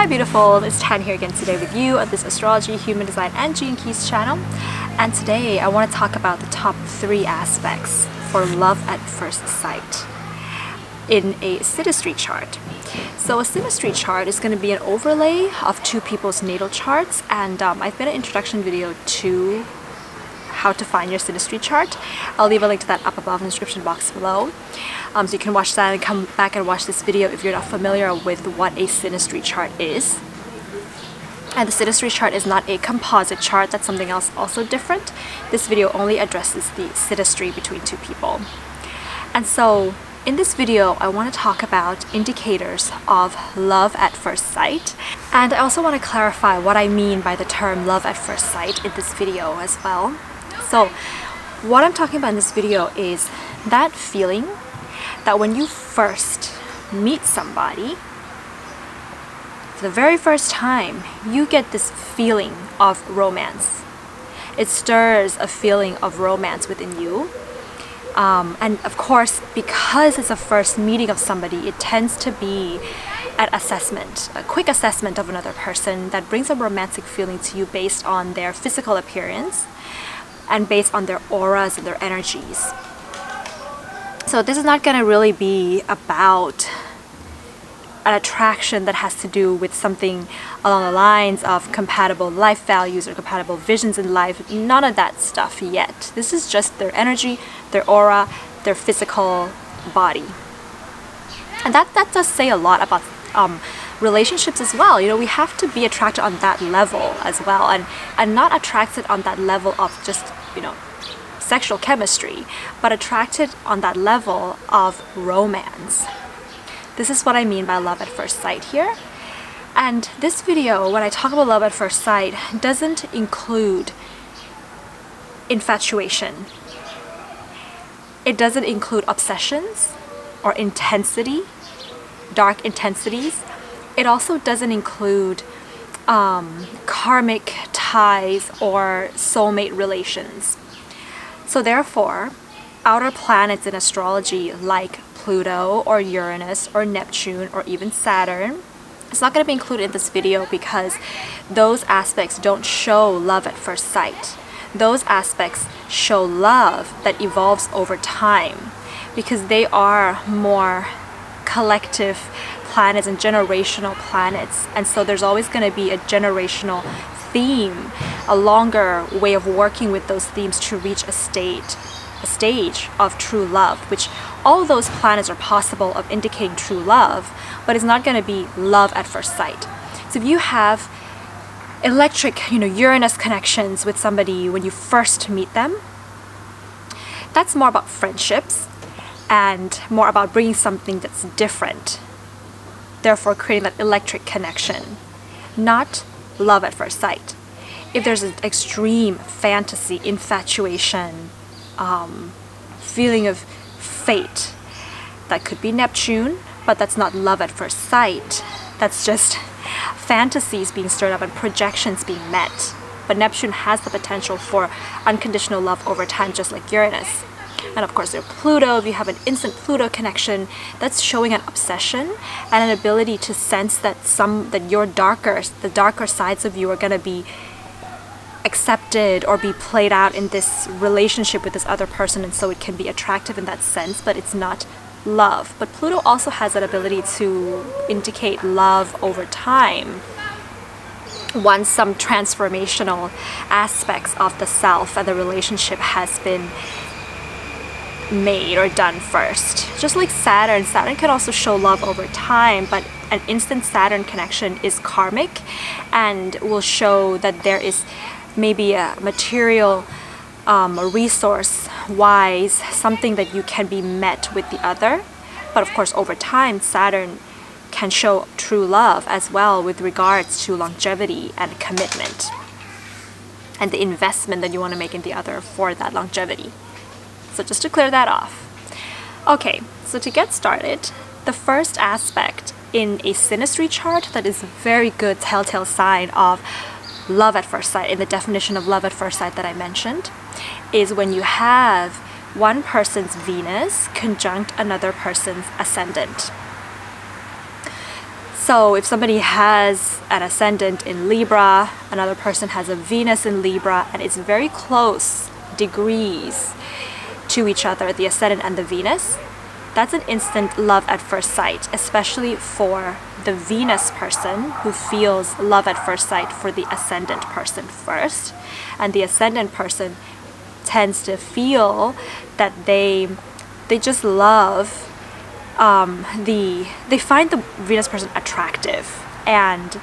Hi beautiful, it's Tan here again today with you on this Astrology, Human Design and Gene Keys channel. And today I want to talk about the top 3 aspects for love at first sight in a synastry chart. So a synastry chart is going to be an overlay of 2 people's natal charts, and I've made an introduction video to how to find your synastry chart. I'll leave a link to that up above in the description box below. So you can watch that and come back and watch this video if you're not familiar with what a synastry chart is. And the synastry chart is not a composite chart, that's something else also different. This video only addresses the synastry between 2 people. And so in this video, I want to talk about indicators of love at first sight. And I also want to clarify what I mean by the term love at first sight in this video as well. So what I'm talking about in this video is that feeling that when you first meet somebody, for the very first time, you get this feeling of romance. It stirs a feeling of romance within you. And of course, because it's a first meeting of somebody, it tends to be an assessment, a quick assessment of another person that brings a romantic feeling to you based on their physical appearance and based on their auras and their energies. So this is not going to really be about an attraction that has to do with something along the lines of compatible life values or compatible visions in life. None of that stuff yet. This is just their energy, their aura, their physical body. And that does say a lot about relationships as well. You know, we have to be attracted on that level as well, and not attracted on that level of just, you know, sexual chemistry, but attracted on that level of romance. This is what I mean by love at first sight here. And this video, when I talk about love at first sight, doesn't include infatuation. It doesn't include obsessions or intensity, dark intensities. It also doesn't include karmic ties or soulmate relations. So therefore, outer planets in astrology like Pluto or Uranus or Neptune or even Saturn, it's not going to be included in this video because those aspects don't show love at first sight. Those aspects show love that evolves over time because they are more collective planets and generational planets, and so there's always going to be a generational theme, a longer way of working with those themes to reach a stage of true love, which all those planets are possible of indicating true love, but it's not going to be love at first sight. So if you have electric, Uranus connections with somebody when you first meet them, that's more about friendships and more about bringing something that's different, therefore creating that electric connection, not love at first sight. If there's an extreme fantasy, infatuation, feeling of fate, that could be Neptune, but that's not love at first sight. That's just fantasies being stirred up and projections being met. But Neptune has the potential for unconditional love over time, just like Uranus. And of course, there's Pluto. If you have an instant Pluto connection, that's showing an obsession and an ability to sense that the darker sides of you are going to be accepted or be played out in this relationship with this other person, and so it can be attractive in that sense, but it's not love. But Pluto also has that ability to indicate love over time once some transformational aspects of the self and the relationship has been made or done first. Just like Saturn can also show love over time, but an instant Saturn connection is karmic and will show that there is maybe a material resource wise, something that you can be met with the other. But of course, over time, Saturn can show true love as well with regards to longevity and commitment and the investment that you want to make in the other for that longevity. So just to clear that off. Okay, so to get started, the first aspect in a synastry chart that is a very good telltale sign of love at first sight, in the definition of love at first sight that I mentioned, is when you have one person's Venus conjunct another person's ascendant. So if somebody has an ascendant in Libra, another person has a Venus in Libra, and it's very close degrees to each other, the ascendant and the Venus, that's an instant love at first sight, especially for the Venus person who feels love at first sight for the ascendant person first. And the ascendant person tends to feel that they just love they find the Venus person attractive and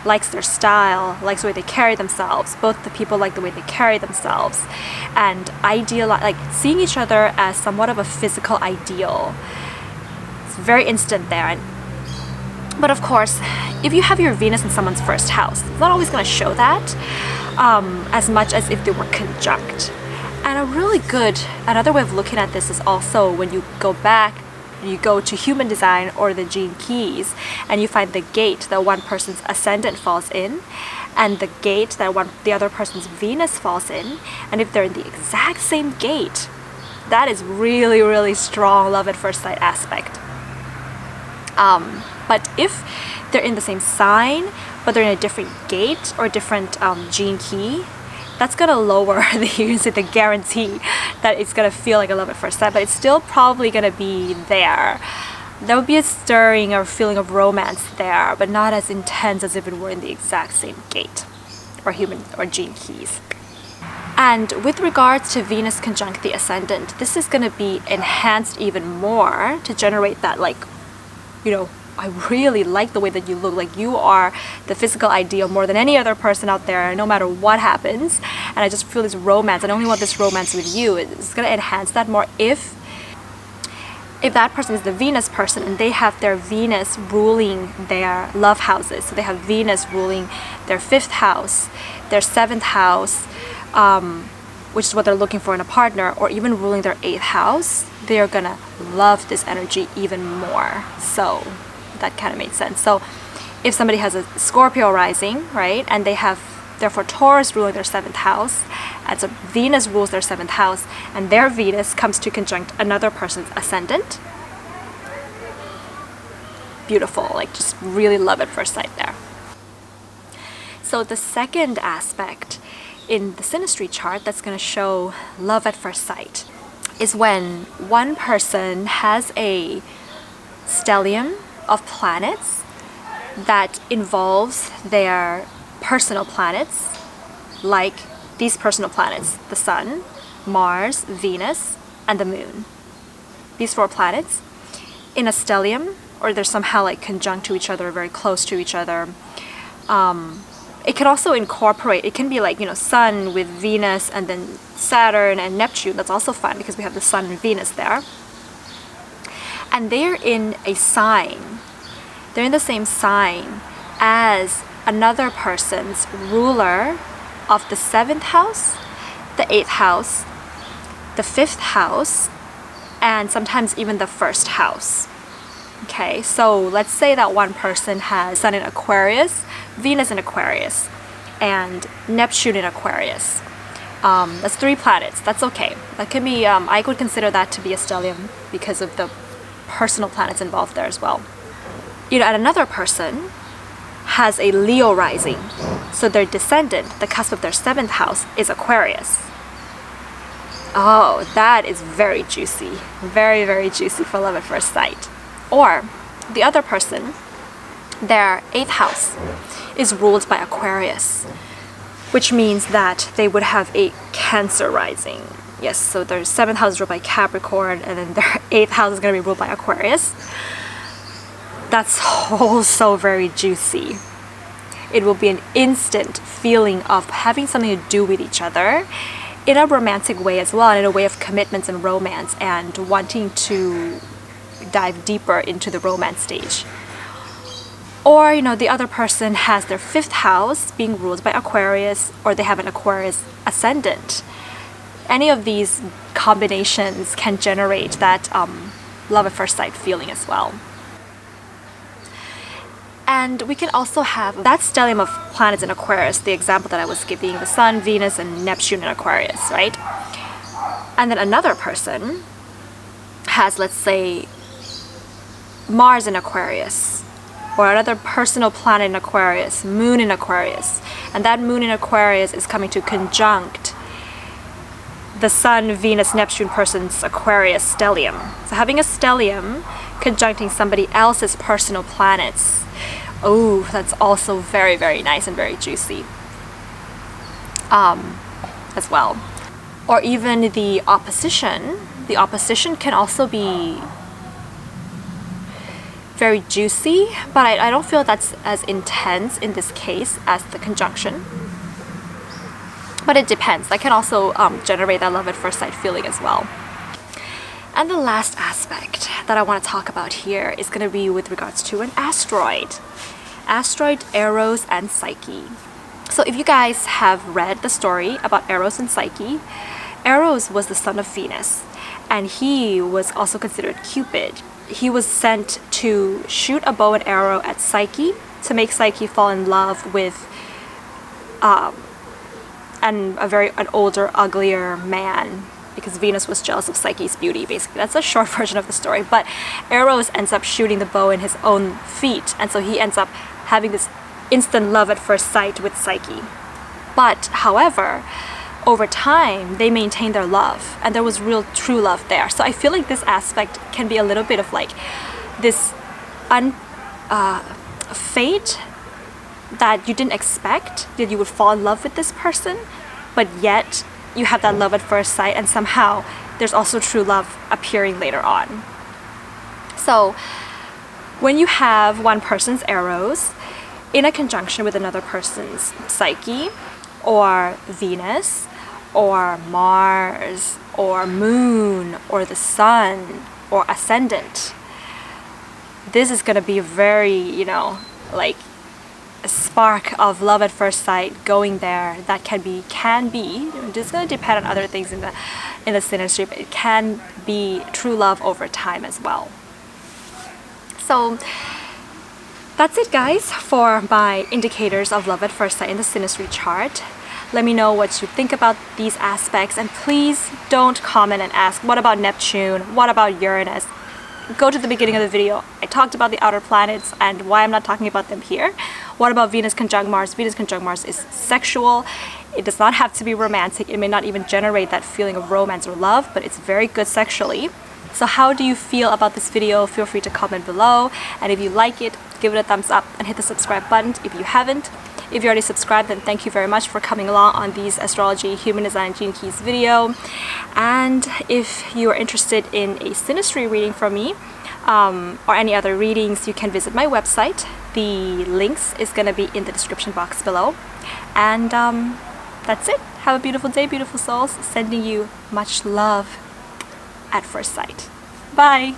likes their style, likes the way they carry themselves. Both the people like the way they carry themselves, and like seeing each other as somewhat of a physical ideal. It's very instant there. But of course, if you have your Venus in someone's first house, it's not always going to show that as much as if they were conjunct. And another way of looking at this is also when you go back, you go to human design or the gene keys, and you find the gate that one person's ascendant falls in, and the gate that the other person's Venus falls in. And if they're in the exact same gate, that is really, really strong love at first sight aspect. But if they're in the same sign, but they're in a different gate or different gene key, that's gonna lower the guarantee that it's gonna feel like a love at first sight, but it's still probably gonna be there. There would be a stirring or feeling of romance there, but not as intense as if it were in the exact same gate or human or gene keys. And with regards to Venus conjunct the ascendant, this is gonna be enhanced even more to generate that, like, I really like the way that you look. Like, you are the physical ideal more than any other person out there, no matter what happens. And I just feel this romance. I only want this romance with you. It's going to enhance that more if that person is the Venus person and they have their Venus ruling their love houses. So they have Venus ruling their 5th house, their 7th house, which is what they're looking for in a partner, or even ruling their 8th house. They're going to love this energy even more. So that kind of made sense. So if somebody has a Scorpio rising, right, and they have therefore Taurus ruling their 7th house, and so Venus rules their 7th house, and their Venus comes to conjunct another person's ascendant, beautiful, like just really love at first sight there. So the second aspect in the synastry chart that's going to show love at first sight is when one person has a stellium of planets that involves their personal planets, like these personal planets, the Sun, Mars, Venus, and the Moon. These 4 planets in a stellium, or they're somehow like conjunct to each other, very close to each other. It can also incorporate, it can be like, Sun with Venus and then Saturn and Neptune. That's also fun because we have the Sun and Venus there. And they're in a sign. They're in the same sign as another person's ruler of the 7th house, the 8th house, the 5th house, and sometimes even the 1st house. Okay, so let's say that one person has Sun in Aquarius, Venus in Aquarius, and Neptune in Aquarius. That's 3 planets. That's okay. That can be, I would consider that to be a stellium because of the personal planets involved there as well. And another person has a Leo rising. So their descendant, the cusp of their 7th house, is Aquarius. Oh, that is very juicy. Very, very juicy for love at first sight. Or the other person, their 8th house is ruled by Aquarius, which means that they would have a Cancer rising. Yes, so their 7th house is ruled by Capricorn, and then their 8th house is going to be ruled by Aquarius. That's also very juicy. It will be an instant feeling of having something to do with each other in a romantic way as well, and in a way of commitments and romance and wanting to dive deeper into the romance stage. Or, the other person has their 5th house being ruled by Aquarius, or they have an Aquarius ascendant. Any of these combinations can generate that love at first sight feeling as well. And we can also have that stellium of planets in Aquarius, the example that I was giving, the Sun, Venus, and Neptune in Aquarius, right? And then another person has, let's say, Mars in Aquarius, or another personal planet in Aquarius, moon in Aquarius, and that moon in Aquarius is coming to conjunct the Sun, Venus, Neptune person's Aquarius stellium. So having a stellium conjuncting somebody else's personal planets, oh, that's also very, very nice and very juicy as well. Or even the opposition. The opposition can also be very juicy, but I don't feel that's as intense in this case as the conjunction. But it depends. That can also generate that love at first sight feeling as well. And the last aspect that I want to talk about here is going to be with regards to an asteroid. Asteroid, Eros, and Psyche. So if you guys have read the story about Eros and Psyche, Eros was the son of Venus, and he was also considered Cupid. He was sent to shoot a bow and arrow at Psyche to make Psyche fall in love with an older, uglier man, because Venus was jealous of Psyche's beauty, basically. That's a short version of the story. But Eros ends up shooting the bow in his own feet, and so he ends up having this instant love at first sight with Psyche. But, however, over time, they maintained their love, and there was real true love there. So I feel like this aspect can be a little bit of like this fate that you didn't expect, that you would fall in love with this person, but yet you have that love at first sight, and somehow there's also true love appearing later on. So when you have one person's Eros in a conjunction with another person's Psyche, or Venus, or Mars, or Moon, or the Sun, or Ascendant, this is going to be very, like a spark of love at first sight going there. That can be just going to depend on other things in the synastry, but it can be true love over time as well. So that's it, guys, for my indicators of love at first sight in the synastry chart. Let me know what you think about these aspects, and please don't comment and ask, what about Neptune? What about Uranus? Go to the beginning of the video. I talked about the outer planets and why I'm not talking about them here. What about Venus conjunct Mars? Venus conjunct Mars is sexual. It does not have to be romantic. It may not even generate that feeling of romance or love, but it's very good sexually. So how do you feel about this video? Feel free to comment below. And if you like it, give it a thumbs up and hit the subscribe button if you haven't. If you already subscribed, then thank you very much for coming along on these astrology, human design, gene keys video. And if you are interested in a synastry reading from me, or any other readings, you can visit my website. The links is going to be in the description box below. And that's it. Have a beautiful day, beautiful souls. Sending you much love at first sight. Bye!